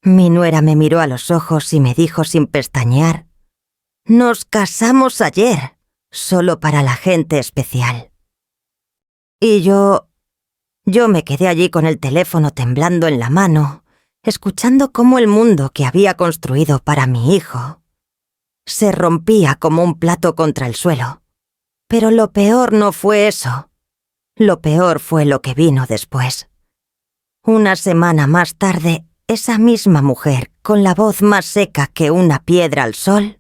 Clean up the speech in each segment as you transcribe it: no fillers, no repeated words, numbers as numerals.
Mi nuera me miró a los ojos y me dijo sin pestañear: «Nos casamos ayer, solo para la gente especial». Y yo me quedé allí con el teléfono temblando en la mano, escuchando cómo el mundo que había construido para mi hijo se rompía como un plato contra el suelo. Pero lo peor no fue eso. Lo peor fue lo que vino después. Una semana más tarde, esa misma mujer, con la voz más seca que una piedra al sol,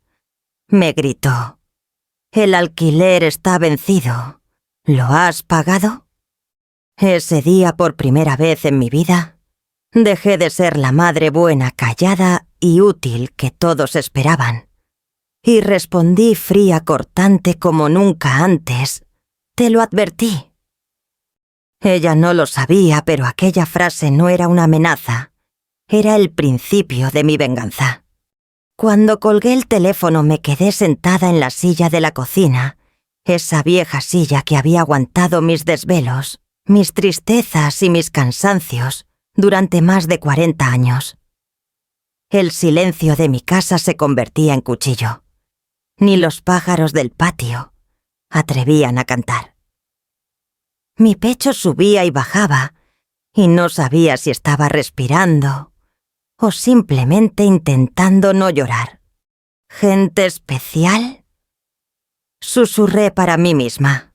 me gritó: «El alquiler está vencido. ¿Lo has pagado?». Ese día, por primera vez en mi vida, dejé de ser la madre buena, callada y útil que todos esperaban, y respondí fría, cortante como nunca antes: «Te lo advertí». Ella no lo sabía, pero aquella frase no era una amenaza, era el principio de mi venganza. Cuando colgué el teléfono me quedé sentada en la silla de la cocina, esa vieja silla que había aguantado mis desvelos, mis tristezas y mis cansancios durante más de 40 años. El silencio de mi casa se convertía en cuchillo. Ni los pájaros del patio atrevían a cantar. Mi pecho subía y bajaba, y no sabía si estaba respirando o simplemente intentando no llorar. «¿Gente especial?», susurré para mí misma.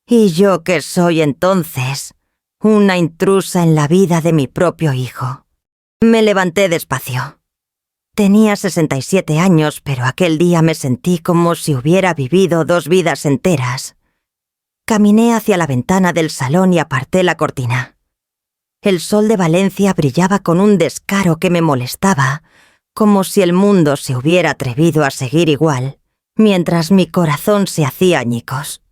¿Y yo qué soy entonces? Una intrusa en la vida de mi propio hijo. Me levanté despacio. Tenía 67 años, pero aquel día me sentí como si hubiera vivido 2 vidas enteras. Caminé hacia la ventana del salón y aparté la cortina. El sol de Valencia brillaba con un descaro que me molestaba, como si el mundo se hubiera atrevido a seguir igual, mientras mi corazón se hacía añicos.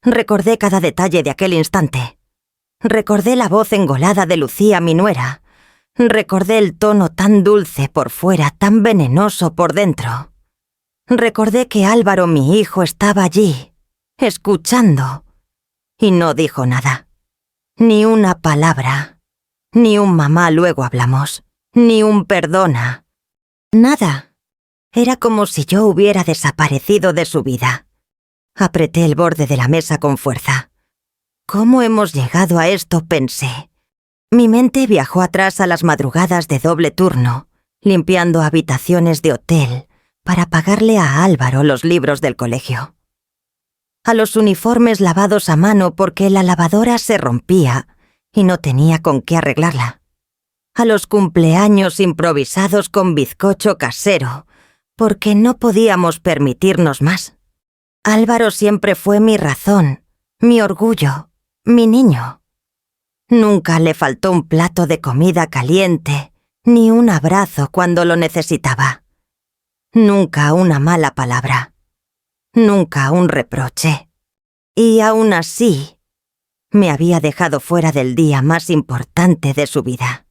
Recordé cada detalle de aquel instante. Recordé la voz engolada de Lucía, mi nuera. Recordé el tono tan dulce por fuera, tan venenoso por dentro. Recordé que Álvaro, mi hijo, estaba allí, escuchando, y no dijo nada. Ni una palabra. Ni un mamá, luego hablamos. Ni un perdona. Nada. Era como si yo hubiera desaparecido de su vida. Apreté el borde de la mesa con fuerza. ¿Cómo hemos llegado a esto?, pensé. Mi mente viajó atrás a las madrugadas de doble turno, limpiando habitaciones de hotel para pagarle a Álvaro los libros del colegio. A los uniformes lavados a mano porque la lavadora se rompía y no tenía con qué arreglarla. A los cumpleaños improvisados con bizcocho casero porque no podíamos permitirnos más. Álvaro siempre fue mi razón, mi orgullo, mi niño. Nunca le faltó un plato de comida caliente, ni un abrazo cuando lo necesitaba. Nunca una mala palabra. Nunca un reproche. Y aún así, me había dejado fuera del día más importante de su vida.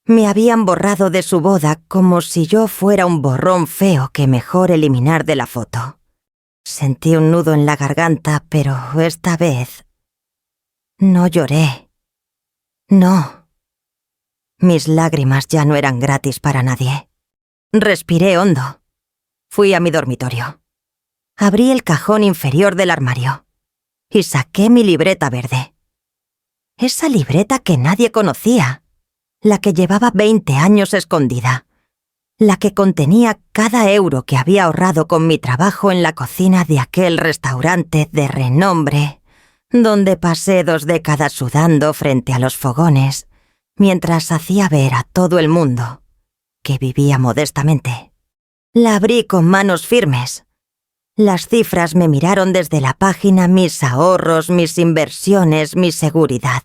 Me habían borrado de su boda como si yo fuera un borrón feo que mejor eliminar de la foto. Sentí un nudo en la garganta, pero esta vez no lloré. No. Mis lágrimas ya no eran gratis para nadie. Respiré hondo. Fui a mi dormitorio. Abrí el cajón inferior del armario y saqué mi libreta verde. Esa libreta que nadie conocía, la que llevaba 20 años escondida, la que contenía cada euro que había ahorrado con mi trabajo en la cocina de aquel restaurante de renombre, donde pasé 2 décadas sudando frente a los fogones, mientras hacía ver a todo el mundo que vivía modestamente. La abrí con manos firmes. Las cifras me miraron desde la página, mis ahorros, mis inversiones, mi seguridad.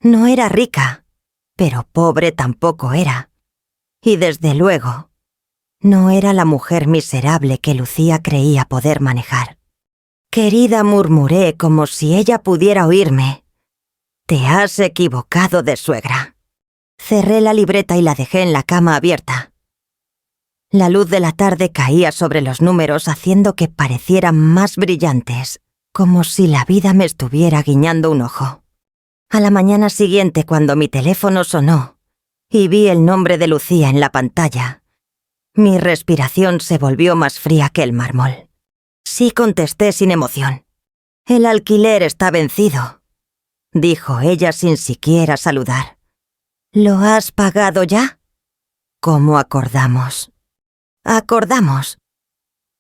No era rica, pero pobre tampoco era. Y desde luego, no era la mujer miserable que Lucía creía poder manejar. «Querida», murmuré como si ella pudiera oírme, «te has equivocado de suegra». Cerré la libreta y la dejé en la cama abierta. La luz de la tarde caía sobre los números haciendo que parecieran más brillantes, como si la vida me estuviera guiñando un ojo. A la mañana siguiente, cuando mi teléfono sonó, y vi el nombre de Lucía en la pantalla. Mi respiración se volvió más fría que el mármol. Sí, contesté sin emoción. El alquiler está vencido, dijo ella sin siquiera saludar. ¿Lo has pagado ya? ¿Cómo acordamos? Acordamos.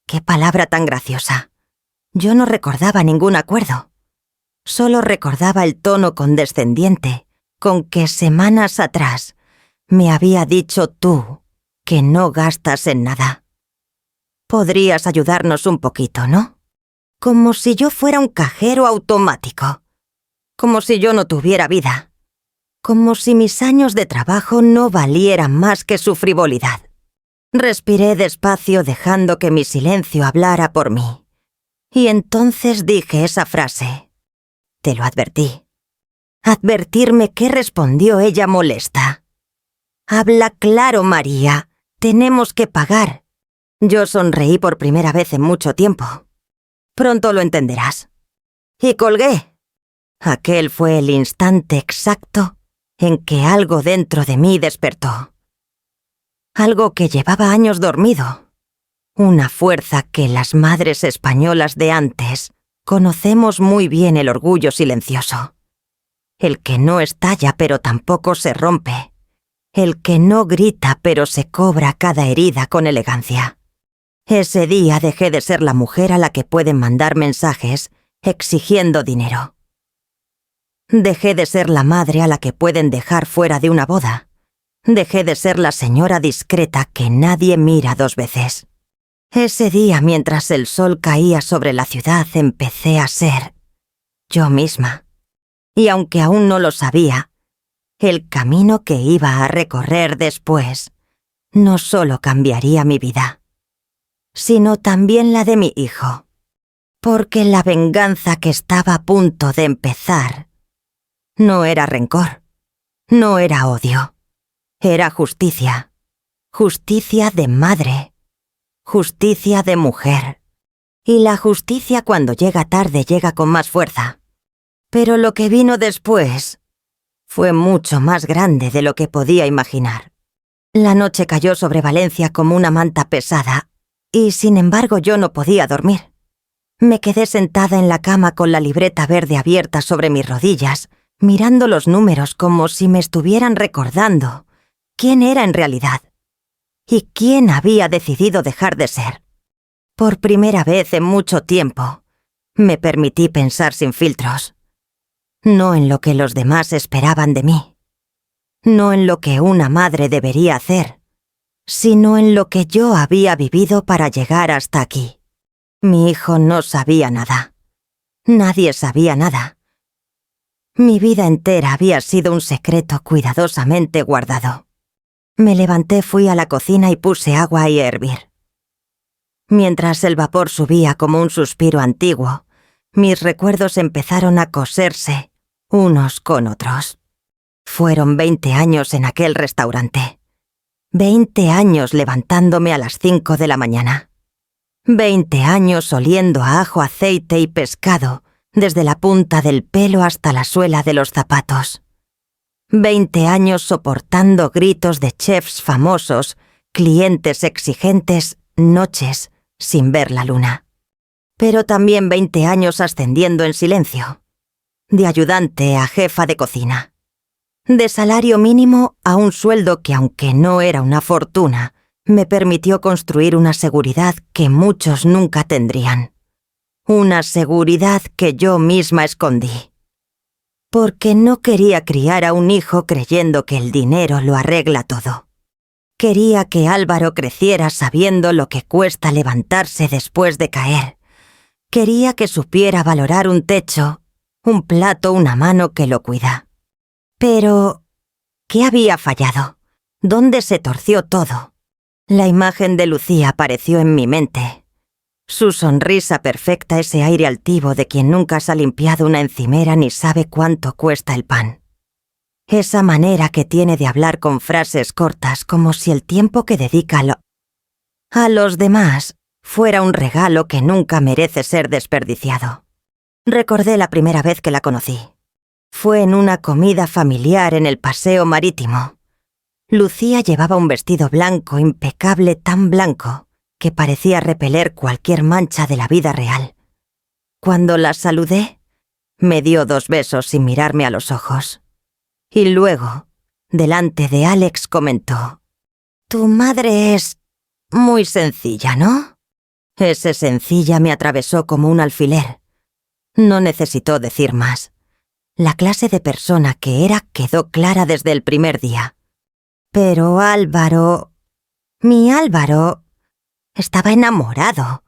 Qué palabra tan graciosa. Yo no recordaba ningún acuerdo. Solo recordaba el tono condescendiente con que semanas atrás me había dicho tú que no gastas en nada. Podrías ayudarnos un poquito, ¿no? Como si yo fuera un cajero automático. Como si yo no tuviera vida. Como si mis años de trabajo no valieran más que su frivolidad. Respiré despacio dejando que mi silencio hablara por mí. Y entonces dije esa frase. Te lo advertí. Advertirme qué respondió ella molesta. Habla claro, María. Tenemos que pagar. Yo sonreí por primera vez en mucho tiempo. Pronto lo entenderás. Y colgué. Aquel fue el instante exacto en que algo dentro de mí despertó. Algo que llevaba años dormido. Una fuerza que las madres españolas de antes conocemos muy bien, el orgullo silencioso. El que no estalla pero tampoco se rompe. El que no grita pero se cobra cada herida con elegancia. Ese día dejé de ser la mujer a la que pueden mandar mensajes exigiendo dinero. Dejé de ser la madre a la que pueden dejar fuera de una boda. Dejé de ser la señora discreta que nadie mira dos veces. Ese día, mientras el sol caía sobre la ciudad, empecé a ser yo misma. Y aunque aún no lo sabía, el camino que iba a recorrer después no solo cambiaría mi vida, sino también la de mi hijo. Porque la venganza que estaba a punto de empezar no era rencor, no era odio, era justicia. Justicia de madre, justicia de mujer. Y la justicia cuando llega tarde llega con más fuerza. Pero lo que vino después fue mucho más grande de lo que podía imaginar. La noche cayó sobre Valencia como una manta pesada, y sin embargo yo no podía dormir. Me quedé sentada en la cama con la libreta verde abierta sobre mis rodillas, mirando los números como si me estuvieran recordando quién era en realidad y quién había decidido dejar de ser. Por primera vez en mucho tiempo, me permití pensar sin filtros. No en lo que los demás esperaban de mí. No en lo que una madre debería hacer, sino en lo que yo había vivido para llegar hasta aquí. Mi hijo no sabía nada. Nadie sabía nada. Mi vida entera había sido un secreto cuidadosamente guardado. Me levanté, fui a la cocina y puse agua a hervir. Mientras el vapor subía como un suspiro antiguo, mis recuerdos empezaron a coserse unos con otros. Fueron 20 años en aquel restaurante. 20 años levantándome a las 5 de la mañana. 20 años oliendo a ajo, aceite y pescado, desde la punta del pelo hasta la suela de los zapatos. 20 años soportando gritos de chefs famosos, clientes exigentes, noches sin ver la luna. Pero también 20 años ascendiendo en silencio. De ayudante a jefa de cocina. De salario mínimo a un sueldo que, aunque no era una fortuna, me permitió construir una seguridad que muchos nunca tendrían. Una seguridad que yo misma escondí. Porque no quería criar a un hijo creyendo que el dinero lo arregla todo. Quería que Álvaro creciera sabiendo lo que cuesta levantarse después de caer. Quería que supiera valorar un techo, un plato, una mano que lo cuida. Pero, ¿qué había fallado? ¿Dónde se torció todo? La imagen de Lucía apareció en mi mente. Su sonrisa perfecta, ese aire altivo de quien nunca se ha limpiado una encimera ni sabe cuánto cuesta el pan. Esa manera que tiene de hablar con frases cortas como si el tiempo que dedica a los demás fuera un regalo que nunca merece ser desperdiciado. Recordé la primera vez que la conocí. Fue en una comida familiar en el Paseo Marítimo. Lucía llevaba un vestido blanco impecable, tan blanco que parecía repeler cualquier mancha de la vida real. Cuando la saludé, me dio 2 besos sin mirarme a los ojos. Y luego, delante de Alex, comentó: «Tu madre es muy sencilla, ¿no?». Ese sencilla me atravesó como un alfiler. No necesitó decir más. La clase de persona que era quedó clara desde el primer día. Pero Álvaro, mi Álvaro, estaba enamorado,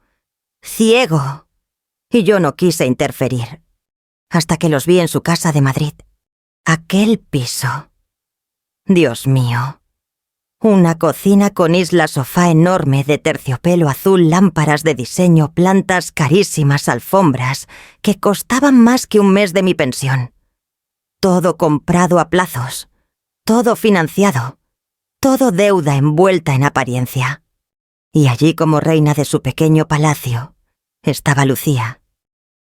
ciego, y yo no quise interferir, hasta que los vi en su casa de Madrid. Aquel piso. Dios mío. Una cocina con isla sofá enorme de terciopelo azul, lámparas de diseño, plantas carísimas, alfombras, que costaban más que un mes de mi pensión. Todo comprado a plazos, todo financiado, todo deuda envuelta en apariencia. Y allí, como reina de su pequeño palacio, estaba Lucía.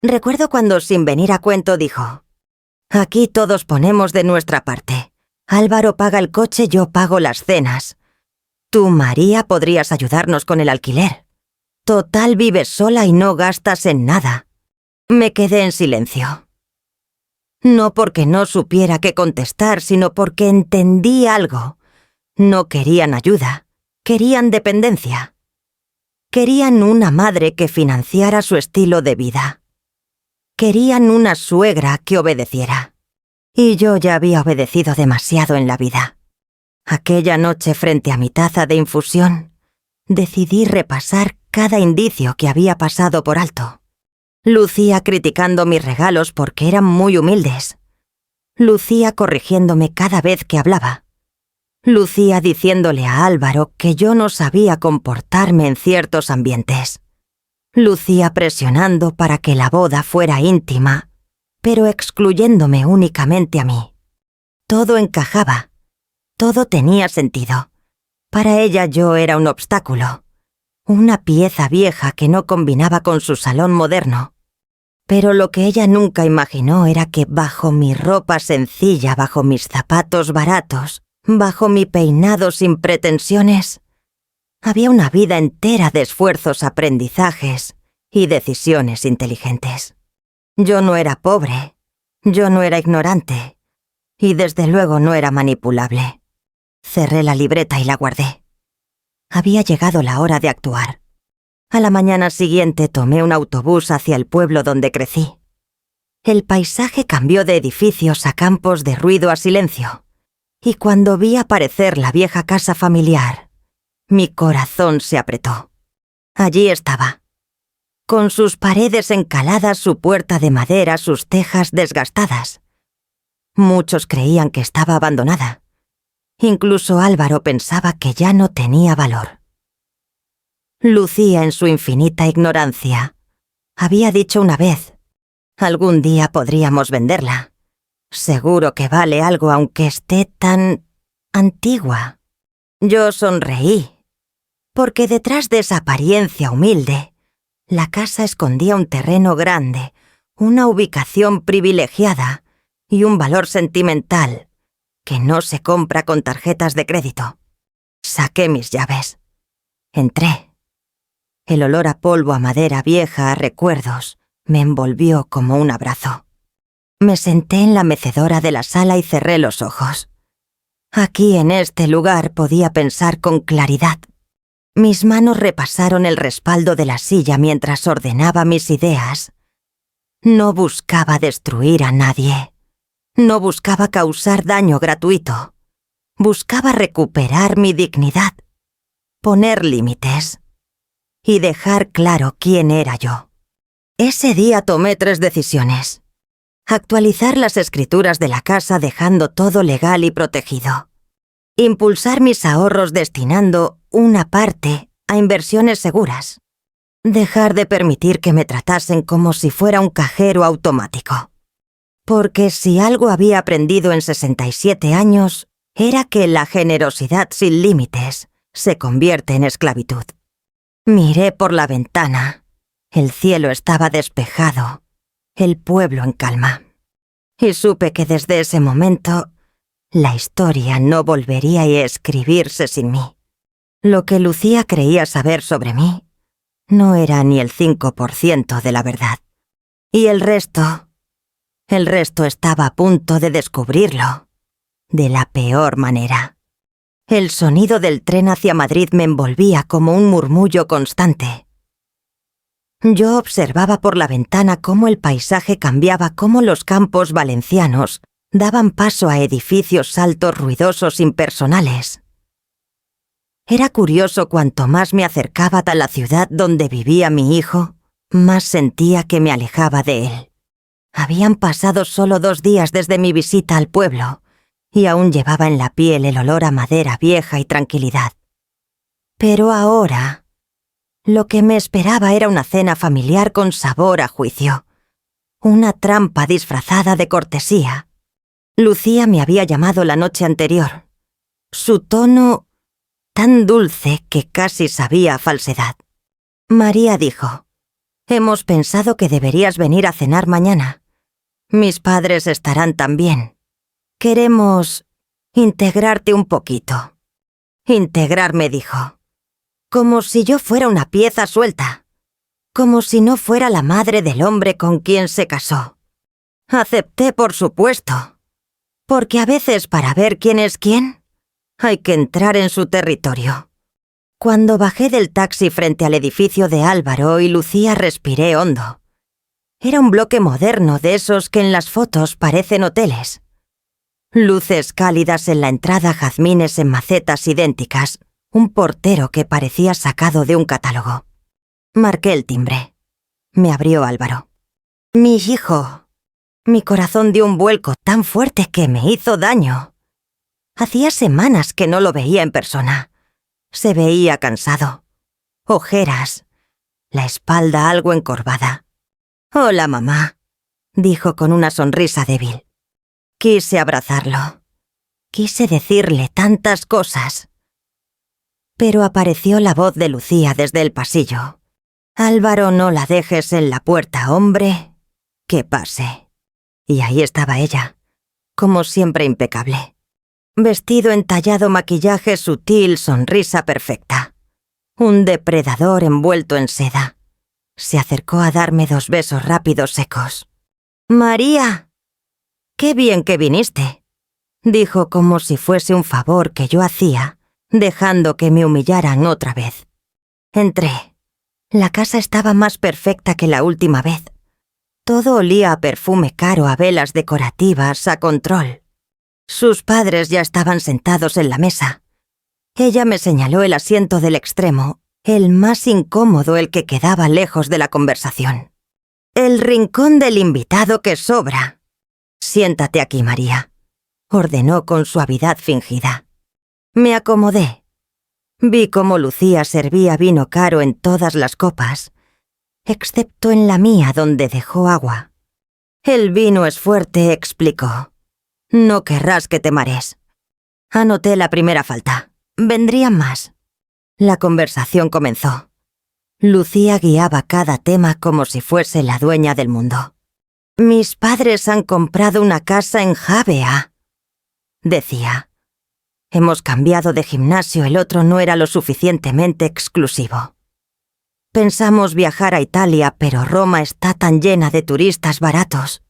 Recuerdo cuando, sin venir a cuento, dijo: «Aquí todos ponemos de nuestra parte. Álvaro paga el coche, yo pago las cenas. Tú, María, podrías ayudarnos con el alquiler. Total, vives sola y no gastas en nada». Me quedé en silencio. No porque no supiera qué contestar, sino porque entendí algo. No querían ayuda, querían dependencia. Querían una madre que financiara su estilo de vida. Querían una suegra que obedeciera. Y yo ya había obedecido demasiado en la vida. Aquella noche, frente a mi taza de infusión, decidí repasar cada indicio que había pasado por alto. Lucía criticando mis regalos porque eran muy humildes. Lucía corrigiéndome cada vez que hablaba. Lucía diciéndole a Álvaro que yo no sabía comportarme en ciertos ambientes. Lucía presionando para que la boda fuera íntima, pero excluyéndome únicamente a mí. Todo encajaba, todo tenía sentido. Para ella yo era un obstáculo, una pieza vieja que no combinaba con su salón moderno. Pero lo que ella nunca imaginó era que bajo mi ropa sencilla, bajo mis zapatos baratos, bajo mi peinado sin pretensiones, había una vida entera de esfuerzos, aprendizajes y decisiones inteligentes. Yo no era pobre, yo no era ignorante, y desde luego no era manipulable. Cerré la libreta y la guardé. Había llegado la hora de actuar. A la mañana siguiente tomé un autobús hacia el pueblo donde crecí. El paisaje cambió de edificios a campos, de ruido a silencio. Y cuando vi aparecer la vieja casa familiar, mi corazón se apretó. Allí estaba, con sus paredes encaladas, su puerta de madera, sus tejas desgastadas. Muchos creían que estaba abandonada. Incluso Álvaro pensaba que ya no tenía valor. Lucía, en su infinita ignorancia, había dicho una vez: «Algún día podríamos venderla. Seguro que vale algo aunque esté tan antigua». Yo sonreí, porque detrás de esa apariencia humilde, la casa escondía un terreno grande, una ubicación privilegiada y un valor sentimental que no se compra con tarjetas de crédito. Saqué mis llaves. Entré. El olor a polvo, a madera vieja, a recuerdos, me envolvió como un abrazo. Me senté en la mecedora de la sala y cerré los ojos. Aquí, en este lugar, podía pensar con claridad. Mis manos repasaron el respaldo de la silla mientras ordenaba mis ideas. No buscaba destruir a nadie. No buscaba causar daño gratuito. Buscaba recuperar mi dignidad, poner límites y dejar claro quién era yo. Ese día tomé 3 decisiones. Actualizar las escrituras de la casa dejando todo legal y protegido. Impulsar mis ahorros destinando una parte a inversiones seguras. Dejar de permitir que me tratasen como si fuera un cajero automático. Porque si algo había aprendido en 67 años, era que la generosidad sin límites se convierte en esclavitud. Miré por la ventana. El cielo estaba despejado, el pueblo en calma. Y supe que desde ese momento La historia no volvería a escribirse sin mí. Lo que Lucía creía saber sobre mí no era ni el 5% de la verdad. Y el resto estaba a punto de descubrirlo, de la peor manera. El sonido del tren hacia Madrid me envolvía como un murmullo constante. Yo observaba por la ventana cómo el paisaje cambiaba, cómo los campos valencianos daban paso a edificios altos, ruidosos, impersonales. Era curioso, cuanto más me acercaba a la ciudad donde vivía mi hijo, más sentía que me alejaba de él. Habían pasado solo 2 días desde mi visita al pueblo, y aún llevaba en la piel el olor a madera vieja y tranquilidad. Pero ahora, lo que me esperaba era una cena familiar con sabor a juicio, una trampa disfrazada de cortesía. Lucía me había llamado la noche anterior. Su tono tan dulce que casi sabía a falsedad. María dijo: «Hemos pensado que deberías venir a cenar mañana. Mis padres estarán también. Queremos integrarte un poquito». Integrarme, dijo. Como si yo fuera una pieza suelta. Como si no fuera la madre del hombre con quien se casó. Acepté, por supuesto. Porque a veces, para ver quién es quién, hay que entrar en su territorio. Cuando bajé del taxi frente al edificio de Álvaro y Lucía, respiré hondo. Era un bloque moderno, de esos que en las fotos parecen hoteles. Luces cálidas en la entrada, jazmines en macetas idénticas, un portero que parecía sacado de un catálogo. Marqué el timbre. Me abrió Álvaro. «Mi hijo». Mi corazón dio un vuelco tan fuerte que me hizo daño. Hacía semanas que no lo veía en persona. Se veía cansado. Ojeras. La espalda algo encorvada. «Hola, mamá», dijo con una sonrisa débil. Quise abrazarlo. Quise decirle tantas cosas. Pero apareció la voz de Lucía desde el pasillo. «Álvaro, no la dejes en la puerta, hombre. Que pase». Y ahí estaba ella, como siempre impecable. Vestido entallado, maquillaje sutil, sonrisa perfecta. Un depredador envuelto en seda. Se acercó a darme 2 besos rápidos, secos. «María, qué bien que viniste», dijo como si fuese un favor que yo hacía, dejando que me humillaran otra vez. Entré. La casa estaba más perfecta que la última vez. Todo olía a perfume caro, a velas decorativas, a control. Sus padres ya estaban sentados en la mesa. Ella me señaló el asiento del extremo, el más incómodo, el que quedaba lejos de la conversación. «El rincón del invitado que sobra. Siéntate aquí, María», ordenó con suavidad fingida. Me acomodé. Vi cómo Lucía servía vino caro en todas las copas, excepto en la mía, donde dejó agua. «El vino es fuerte», explicó. «No querrás que te marees». Anoté la primera falta. Vendrían más. La conversación comenzó. Lucía guiaba cada tema como si fuese la dueña del mundo. «Mis padres han comprado una casa en Javea», decía. «Hemos cambiado de gimnasio, el otro no era lo suficientemente exclusivo. Pensamos viajar a Italia, pero Roma está tan llena de turistas baratos».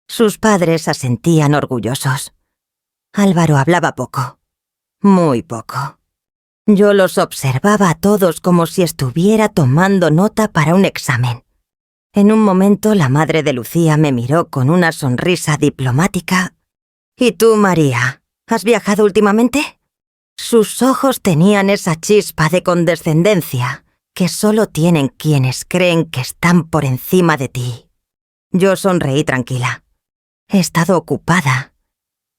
Sus padres asentían orgullosos. Álvaro hablaba poco. Muy poco. Yo los observaba a todos como si estuviera tomando nota para un examen. En un momento la madre de Lucía me miró con una sonrisa diplomática. «¿Y tú, María, has viajado últimamente?» Sus ojos tenían esa chispa de condescendencia que solo tienen quienes creen que están por encima de ti. Yo sonreí tranquila. «He estado ocupada.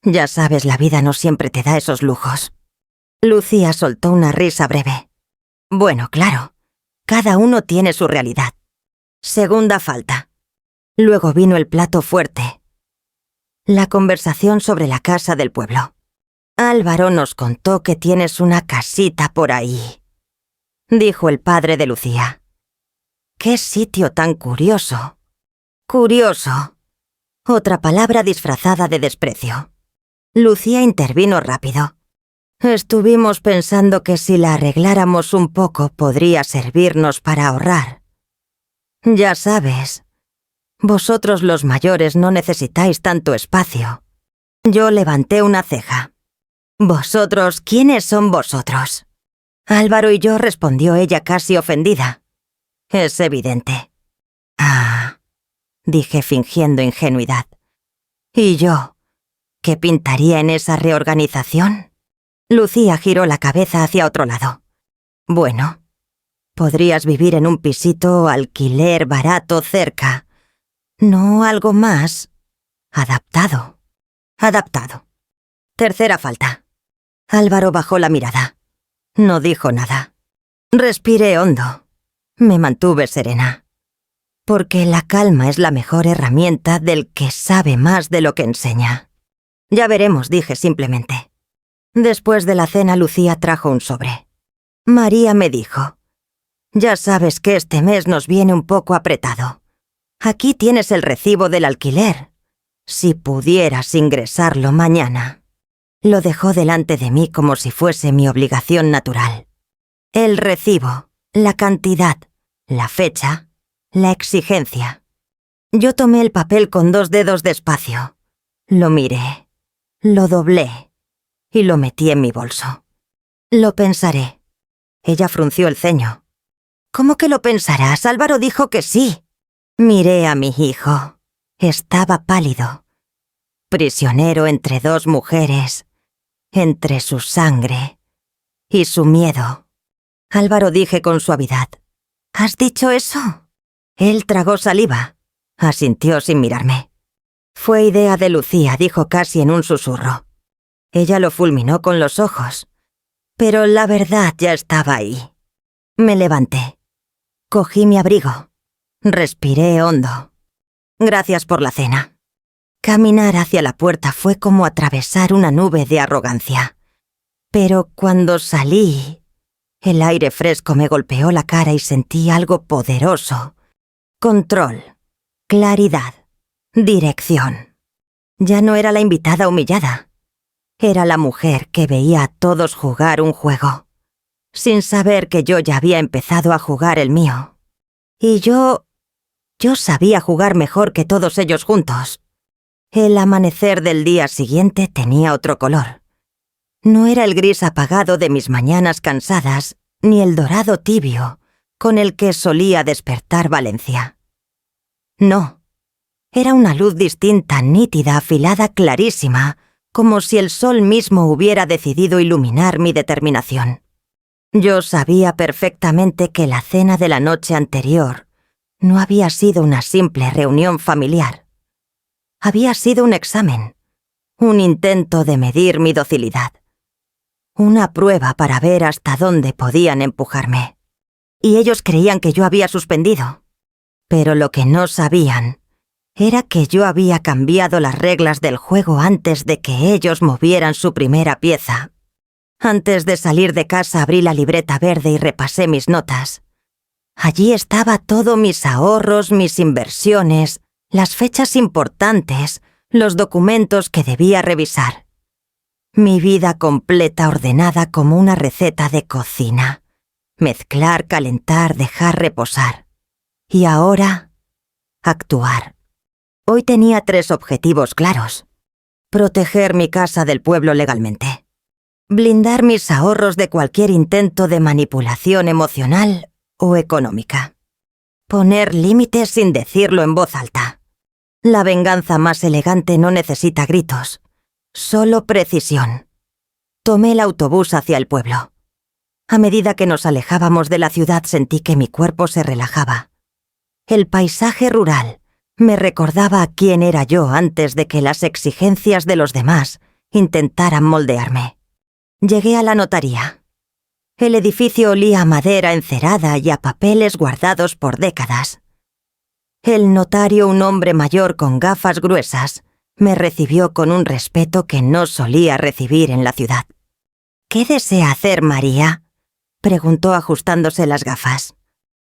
Ya sabes, la vida no siempre te da esos lujos». Lucía soltó una risa breve. «Bueno, claro, cada uno tiene su realidad. Segunda falta». Luego vino el plato fuerte. La conversación sobre la casa del pueblo. «Álvaro nos contó que tienes una casita por ahí», dijo el padre de Lucía. «Qué sitio tan curioso». «Curioso». Otra palabra disfrazada de desprecio. Lucía intervino rápido. Estuvimos pensando que si la arregláramos un poco podría servirnos para ahorrar. Ya sabes, vosotros los mayores no necesitáis tanto espacio. Yo levanté una ceja. ¿Vosotros? ¿Quiénes son vosotros? Álvaro y yo, respondió ella casi ofendida. Es evidente. Ah, dije fingiendo ingenuidad. ¿Y yo? ¿Qué pintaría en esa reorganización? Lucía giró la cabeza hacia otro lado. Bueno, podrías vivir en un pisito o alquiler barato cerca. No algo más. Adaptado. Adaptado. Tercera falta. Álvaro bajó la mirada. No dijo nada. Respiré hondo. Me mantuve serena. Porque la calma es la mejor herramienta del que sabe más de lo que enseña. Ya veremos, dije simplemente. Después de la cena, Lucía trajo un sobre. María me dijo: ya sabes que este mes nos viene un poco apretado. Aquí tienes el recibo del alquiler. Si pudieras ingresarlo mañana. Lo dejó delante de mí como si fuese mi obligación natural. El recibo, la cantidad, la fecha, la exigencia. Yo tomé el papel con 2 dedos despacio. Lo miré, lo doblé y lo metí en mi bolso. Lo pensaré. Ella frunció el ceño. ¿Cómo que lo pensarás? Álvaro dijo que sí. Miré a mi hijo. Estaba pálido. Prisionero entre 2 mujeres, entre su sangre y su miedo. Álvaro, dije con suavidad. ¿Has dicho eso? Él tragó saliva. Asintió sin mirarme. Fue idea de Lucía, dijo casi en un susurro. Ella lo fulminó con los ojos. Pero la verdad ya estaba ahí. Me levanté. Cogí mi abrigo. Respiré hondo. Gracias por la cena. Caminar hacia la puerta fue como atravesar una nube de arrogancia. Pero cuando salí, el aire fresco me golpeó la cara y sentí algo poderoso. Control, claridad, dirección. Ya no era la invitada humillada. Era la mujer que veía a todos jugar un juego, sin saber que yo ya había empezado a jugar el mío. Y yo sabía jugar mejor que todos ellos juntos. El amanecer del día siguiente tenía otro color. No era el gris apagado de mis mañanas cansadas, ni el dorado tibio con el que solía despertar Valencia. No, era una luz distinta, nítida, afilada, clarísima, como si el sol mismo hubiera decidido iluminar mi determinación. Yo sabía perfectamente que la cena de la noche anterior no había sido una simple reunión familiar. Había sido un examen, un intento de medir mi docilidad, una prueba para ver hasta dónde podían empujarme. Y ellos creían que yo había suspendido. Pero lo que no sabían era que yo había cambiado las reglas del juego antes de que ellos movieran su primera pieza. Antes de salir de casa abrí la libreta verde y repasé mis notas. Allí estaba todo mis ahorros, mis inversiones, las fechas importantes, los documentos que debía revisar. Mi vida completa ordenada como una receta de cocina. Mezclar, calentar, dejar reposar. Y ahora, actuar. Hoy tenía 3 objetivos claros. Proteger mi casa del pueblo legalmente. Blindar mis ahorros de cualquier intento de manipulación emocional o económica. Poner límites sin decirlo en voz alta. La venganza más elegante no necesita gritos, solo precisión. Tomé el autobús hacia el pueblo. A medida que nos alejábamos de la ciudad sentí que mi cuerpo se relajaba. El paisaje rural me recordaba a quién era yo antes de que las exigencias de los demás intentaran moldearme. Llegué a la notaría. El edificio olía a madera encerada y a papeles guardados por décadas. El notario, un hombre mayor con gafas gruesas, me recibió con un respeto que no solía recibir en la ciudad. ¿Qué desea hacer, María?, preguntó ajustándose las gafas.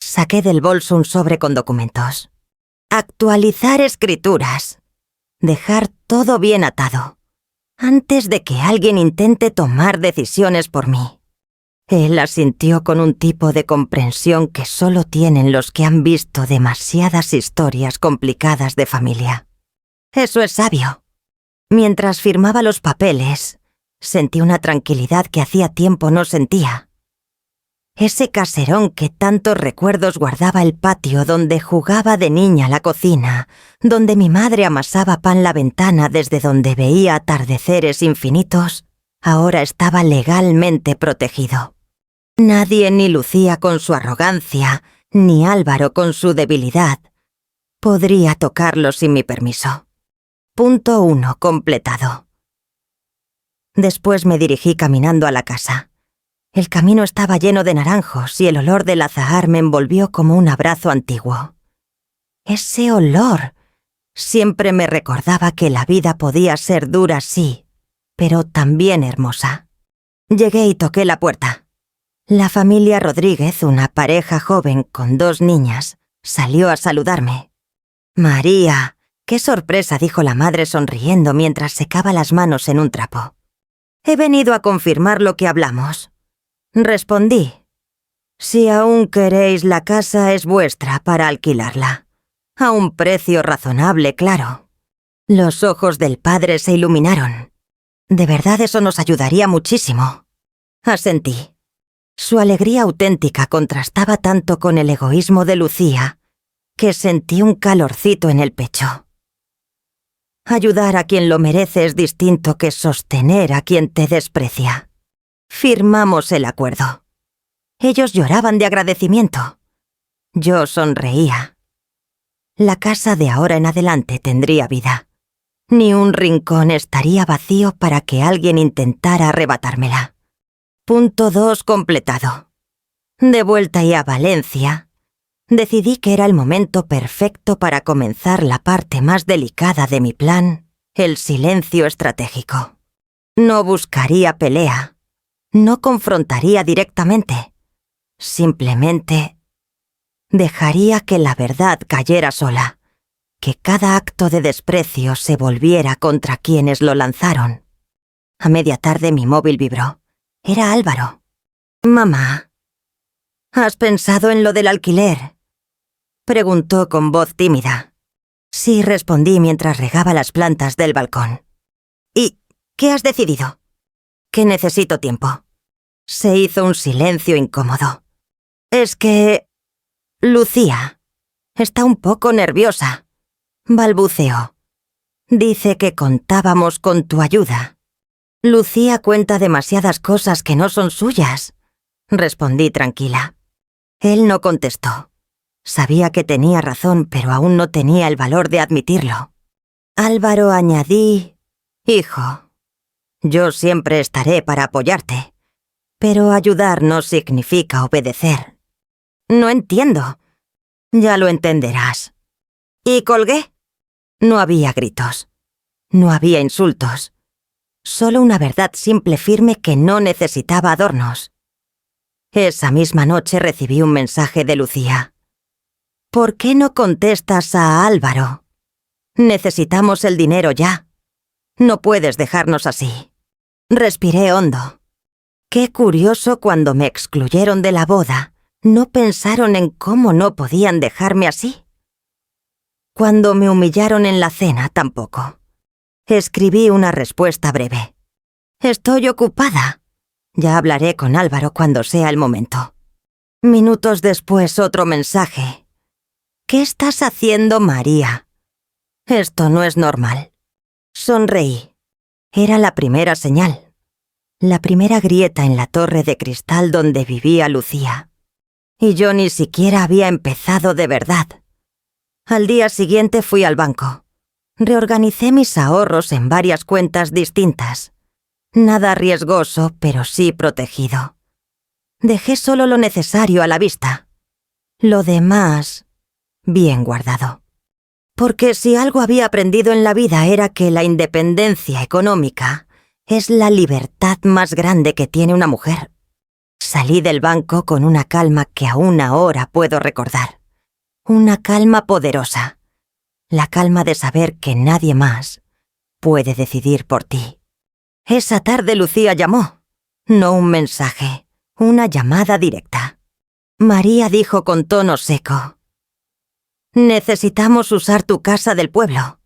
Saqué del bolso un sobre con documentos. Actualizar escrituras. Dejar todo bien atado. antes de que alguien intente tomar decisiones por mí. Él asintió con un tipo de comprensión que solo tienen los que han visto demasiadas historias complicadas de familia. Eso es sabio. Mientras firmaba los papeles, sentí una tranquilidad que hacía tiempo no sentía. Ese caserón que tantos recuerdos guardaba el patio donde jugaba de niña la cocina, donde mi madre amasaba pan la ventana desde donde veía atardeceres infinitos, ahora estaba legalmente protegido. Nadie, ni Lucía con su arrogancia, ni Álvaro con su debilidad, podría tocarlo sin mi permiso. Punto 1 completado. Después me dirigí caminando a la casa. El camino estaba lleno de naranjos y el olor del azahar me envolvió como un abrazo antiguo. Ese olor siempre me recordaba que la vida podía ser dura, sí, pero también hermosa. Llegué y toqué la puerta. La familia Rodríguez, una pareja joven con 2 niñas, salió a saludarme. «María, qué sorpresa», dijo la madre sonriendo mientras secaba las manos en un trapo. «He venido a confirmar lo que hablamos». Respondí. «Si aún queréis, la casa es vuestra para alquilarla. A un precio razonable, claro». Los ojos del padre se iluminaron. «De verdad eso nos ayudaría muchísimo». Asentí. Su alegría auténtica contrastaba tanto con el egoísmo de Lucía que sentí un calorcito en el pecho. Ayudar a quien lo merece es distinto que sostener a quien te desprecia. Firmamos el acuerdo. Ellos lloraban de agradecimiento. Yo sonreía. La casa de ahora en adelante tendría vida. Ni un rincón estaría vacío para que alguien intentara arrebatármela. Punto 2 completado. De vuelta y a Valencia, decidí que era el momento perfecto para comenzar la parte más delicada de mi plan, el silencio estratégico. No buscaría pelea. No confrontaría directamente. Simplemente dejaría que la verdad cayera sola, que cada acto de desprecio se volviera contra quienes lo lanzaron. A media tarde mi móvil vibró. Era Álvaro. «Mamá, ¿has pensado en lo del alquiler?», preguntó con voz tímida. Sí, respondí mientras regaba las plantas del balcón. «¿Y qué has decidido?» «Que necesito tiempo». Se hizo un silencio incómodo. «Es que... Lucía está un poco nerviosa», balbuceó. «Dice que contábamos con tu ayuda». «Lucía cuenta demasiadas cosas que no son suyas», respondí tranquila. Él no contestó. Sabía que tenía razón, pero aún no tenía el valor de admitirlo. Álvaro añadí: «Hijo, yo siempre estaré para apoyarte, pero ayudar no significa obedecer». «No entiendo». «Ya lo entenderás». Y colgué. No había gritos. No había insultos. Solo una verdad simple, firme, que no necesitaba adornos. Esa misma noche recibí un mensaje de Lucía. «¿Por qué no contestas a Álvaro? Necesitamos el dinero ya. No puedes dejarnos así». Respiré hondo. Qué curioso, cuando me excluyeron de la boda, no pensaron en cómo no podían dejarme así. Cuando me humillaron en la cena, tampoco. Escribí una respuesta breve. «Estoy ocupada. Ya hablaré con Álvaro cuando sea el momento». Minutos después, otro mensaje. «¿Qué estás haciendo, María? Esto no es normal». Sonreí. Era la primera señal. La primera grieta en la torre de cristal donde vivía Lucía. Y yo ni siquiera había empezado de verdad. Al día siguiente fui al banco. Reorganicé mis ahorros en varias cuentas distintas. Nada riesgoso, pero sí protegido. Dejé solo lo necesario a la vista. Lo demás, bien guardado. Porque si algo había aprendido en la vida era que la independencia económica es la libertad más grande que tiene una mujer. Salí del banco con una calma que aún ahora puedo recordar. Una calma poderosa. La calma de saber que nadie más puede decidir por ti. Esa tarde Lucía llamó. No un mensaje, una llamada directa. María dijo con tono seco: necesitamos usar tu casa del pueblo.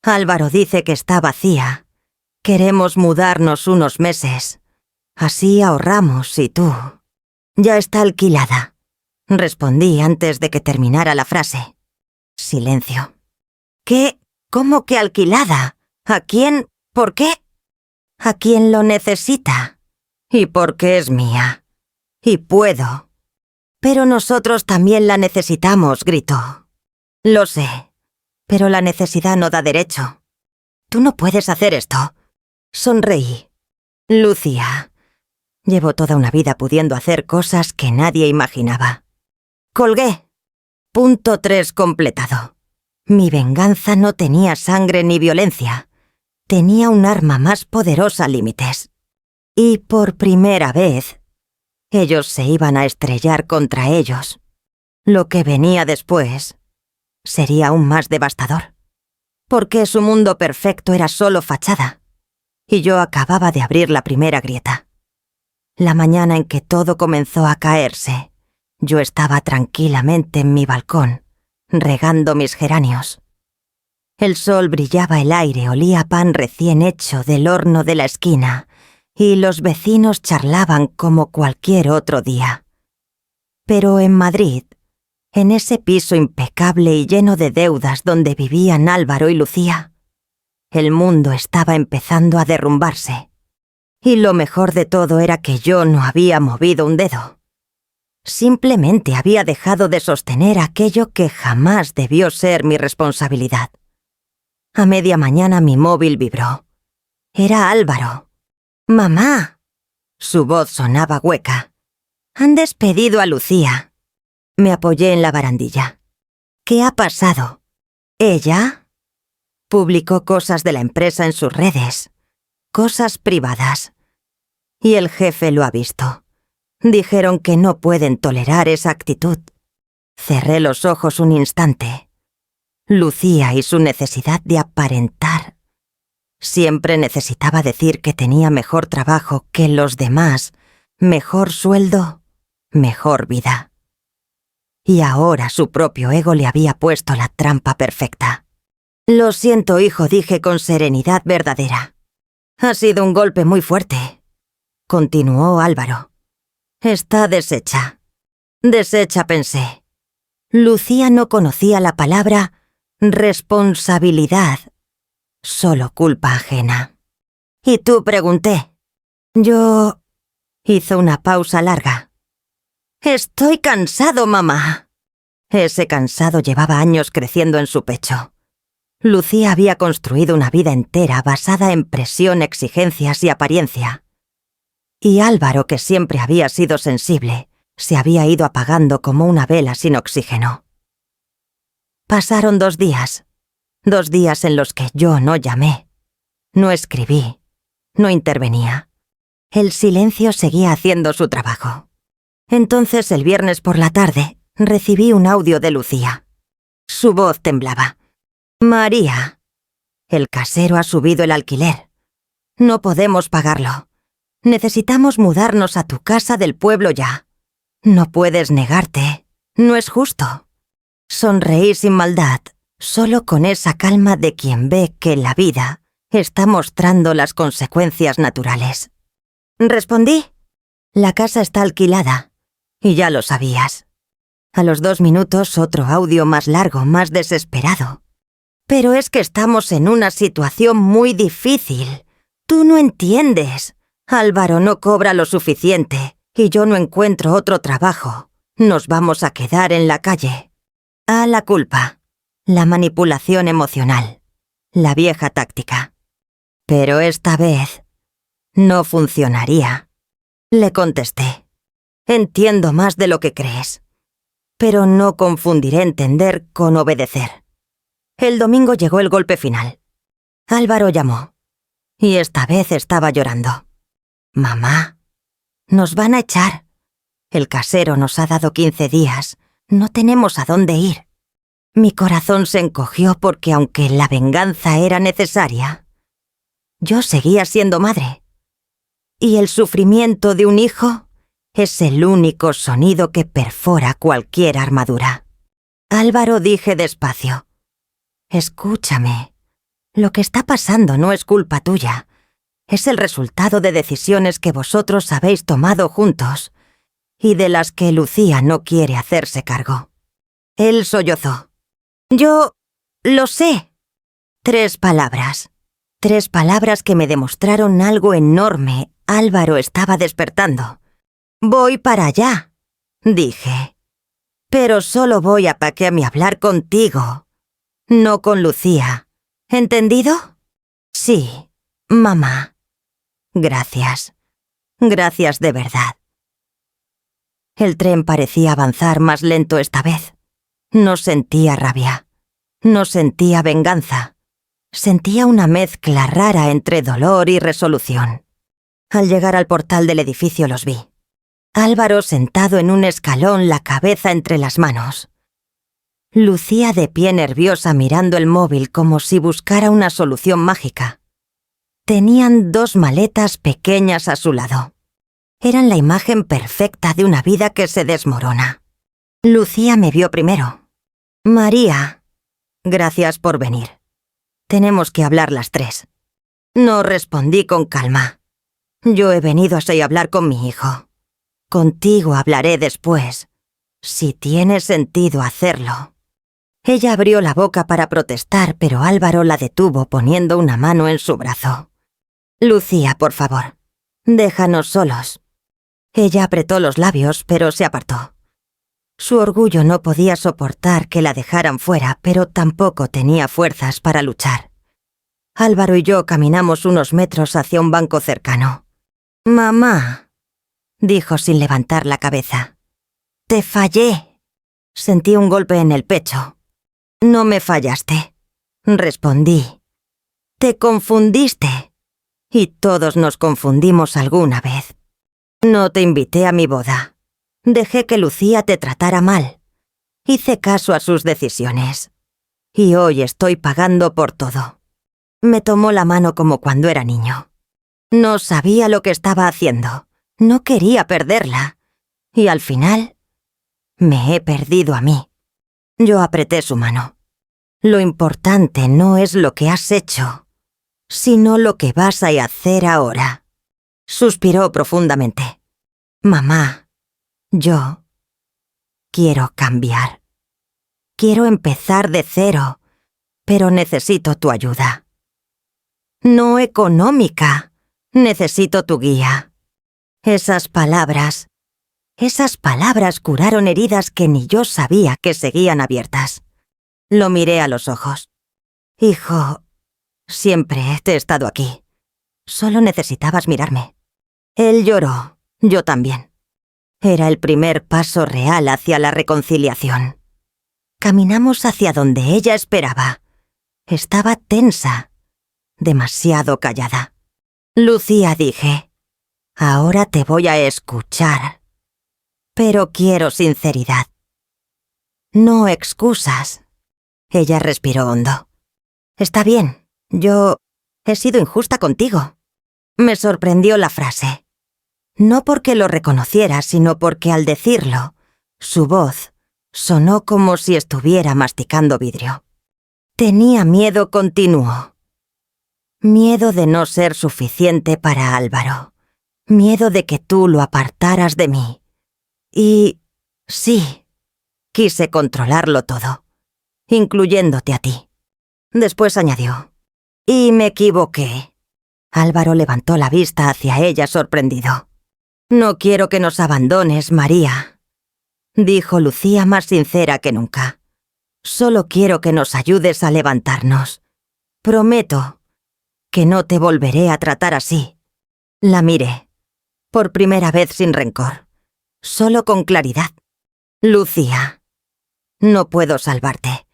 Álvaro dice que está vacía. Queremos mudarnos unos meses. Así ahorramos y tú. Ya está alquilada. Respondí antes de que terminara la frase. Silencio. ¿Qué? ¿Cómo que alquilada? ¿A quién? ¿Por qué? A quien lo necesita. Y porque es mía. Y puedo. Pero nosotros también la necesitamos, gritó. Lo sé, pero la necesidad no da derecho. Tú no puedes hacer esto. Sonreí. Lucía. Llevo toda una vida pudiendo hacer cosas que nadie imaginaba. Colgué. Punto 3 completado. Mi venganza no tenía sangre ni violencia. Tenía un arma más poderosa a límites. Y por primera vez, ellos se iban a estrellar contra ellos. Lo que venía después sería aún más devastador. Porque su mundo perfecto era solo fachada. Y yo acababa de abrir la primera grieta. La mañana en que todo comenzó a caerse, yo estaba tranquilamente en mi balcón, regando mis geranios. El sol brillaba, el aire olía a pan recién hecho del horno de la esquina, y los vecinos charlaban como cualquier otro día. Pero en Madrid, en ese piso impecable y lleno de deudas donde vivían Álvaro y Lucía, el mundo estaba empezando a derrumbarse. Y lo mejor de todo era que yo no había movido un dedo. Simplemente había dejado de sostener aquello que jamás debió ser mi responsabilidad. A media mañana mi móvil vibró. Era Álvaro. «Mamá». Su voz sonaba hueca. «Han despedido a Lucía». Me apoyé en la barandilla. «¿Qué ha pasado?» «¿Ella?» Publicó cosas de la empresa en sus redes. Cosas privadas. Y el jefe lo ha visto. Dijeron que no pueden tolerar esa actitud. Cerré los ojos un instante. Lucía y su necesidad de aparentar. Siempre necesitaba decir que tenía mejor trabajo que los demás, mejor sueldo, mejor vida. Y ahora su propio ego le había puesto la trampa perfecta. «Lo siento, hijo», dije con serenidad verdadera. «Ha sido un golpe muy fuerte», continuó Álvaro. «Está deshecha». «Deshecha», pensé. Lucía no conocía la palabra responsabilidad, solo culpa ajena. «¿Y tú?», pregunté. «Yo...» Hizo una pausa larga. «Estoy cansado, mamá». Ese cansado llevaba años creciendo en su pecho. Lucía había construido una vida entera basada en presión, exigencias y apariencia. Y Álvaro, que siempre había sido sensible, se había ido apagando como una vela sin oxígeno. Pasaron 2 días. 2 días en los que yo no llamé, no escribí, no intervenía. El silencio seguía haciendo su trabajo. Entonces, el viernes por la tarde, recibí un audio de Lucía. Su voz temblaba. «María, el casero ha subido el alquiler. No podemos pagarlo. Necesitamos mudarnos a tu casa del pueblo ya. No puedes negarte. No es justo». Sonreí sin maldad, solo con esa calma de quien ve que la vida está mostrando las consecuencias naturales. Respondí: «La casa está alquilada. Y ya lo sabías». A los 2 minutos otro audio más largo, más desesperado. «Pero es que estamos en una situación muy difícil. Tú no entiendes. Álvaro no cobra lo suficiente y yo no encuentro otro trabajo. Nos vamos a quedar en la calle». A la culpa, la manipulación emocional, la vieja táctica. «Pero esta vez no funcionaría», le contesté. «Entiendo más de lo que crees, pero no confundiré entender con obedecer». El domingo llegó el golpe final. Álvaro llamó, y esta vez estaba llorando. «Mamá, nos van a echar. El casero nos ha dado 15 días. No tenemos a dónde ir». Mi corazón se encogió porque aunque la venganza era necesaria, yo seguía siendo madre. Y el sufrimiento de un hijo es el único sonido que perfora cualquier armadura. Álvaro, dije despacio. Escúchame. Lo que está pasando no es culpa tuya. Es el resultado de decisiones que vosotros habéis tomado juntos y de las que Lucía no quiere hacerse cargo. Él sollozó. Yo lo sé. 3 palabras. 3 palabras que me demostraron algo enorme. Álvaro estaba despertando. Voy para allá, dije. Pero solo voy a Paquemi a hablar contigo, no con Lucía. ¿Entendido? Sí, mamá. Gracias. Gracias de verdad. El tren parecía avanzar más lento esta vez. No sentía rabia. No sentía venganza. Sentía una mezcla rara entre dolor y resolución. Al llegar al portal del edificio los vi. Álvaro sentado en un escalón, la cabeza entre las manos. Lucía de pie nerviosa mirando el móvil como si buscara una solución mágica. Tenían 2 maletas pequeñas a su lado. Eran la imagen perfecta de una vida que se desmorona. Lucía me vio primero. María, gracias por venir. Tenemos que hablar las 3. No respondí con calma. Yo he venido a hablar con mi hijo. Contigo hablaré después, si tiene sentido hacerlo. Ella abrió la boca para protestar, pero Álvaro la detuvo poniendo una mano en su brazo. Lucía, por favor, déjanos solos. Ella apretó los labios, pero se apartó. Su orgullo no podía soportar que la dejaran fuera, pero tampoco tenía fuerzas para luchar. Álvaro y yo caminamos unos metros hacia un banco cercano. «Mamá», dijo sin levantar la cabeza. «Te fallé». Sentí un golpe en el pecho. «No me fallaste», respondí. «Te confundiste». Y todos nos confundimos alguna vez. No te invité a mi boda. Dejé que Lucía te tratara mal. Hice caso a sus decisiones. Y hoy estoy pagando por todo. Me tomó la mano como cuando era niño. No sabía lo que estaba haciendo. No quería perderla. Y al final, me he perdido a mí. Yo apreté su mano. Lo importante no es lo que has hecho, sino lo que vas a hacer ahora. Suspiró profundamente. Mamá, yo quiero cambiar. Quiero empezar de cero, pero necesito tu ayuda. No económica. Necesito tu guía. Esas palabras curaron heridas que ni yo sabía que seguían abiertas. Lo miré a los ojos. Hijo, siempre he estado aquí. Solo necesitabas mirarme. Él lloró, yo también. Era el primer paso real hacia la reconciliación. Caminamos hacia donde ella esperaba. Estaba tensa, demasiado callada. Lucía, dije, ahora te voy a escuchar. Pero quiero sinceridad. No excusas. Ella respiró hondo. Está bien, yo he sido injusta contigo. Me sorprendió la frase. No porque lo reconociera, sino porque al decirlo, su voz sonó como si estuviera masticando vidrio. Tenía miedo, continuó. Miedo de no ser suficiente para Álvaro. Miedo de que tú lo apartaras de mí. Y sí, quise controlarlo todo, incluyéndote a ti. Después añadió, y me equivoqué. Álvaro levantó la vista hacia ella sorprendido. No quiero que nos abandones, María, dijo Lucía más sincera que nunca. Solo quiero que nos ayudes a levantarnos. Prometo que no te volveré a tratar así. La miré, por primera vez sin rencor, solo con claridad. Lucía, no puedo salvarte,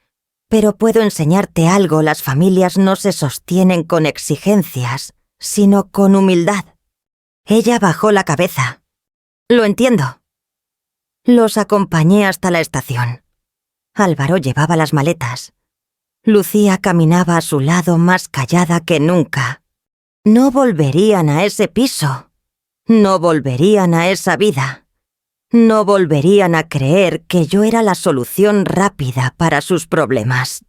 pero puedo enseñarte algo. Las familias no se sostienen con exigencias, sino con humildad. Ella bajó la cabeza. Lo entiendo. Los acompañé hasta la estación. Álvaro llevaba las maletas. Lucía caminaba a su lado más callada que nunca. No volverían a ese piso. No volverían a esa vida. No volverían a creer que yo era la solución rápida para sus problemas.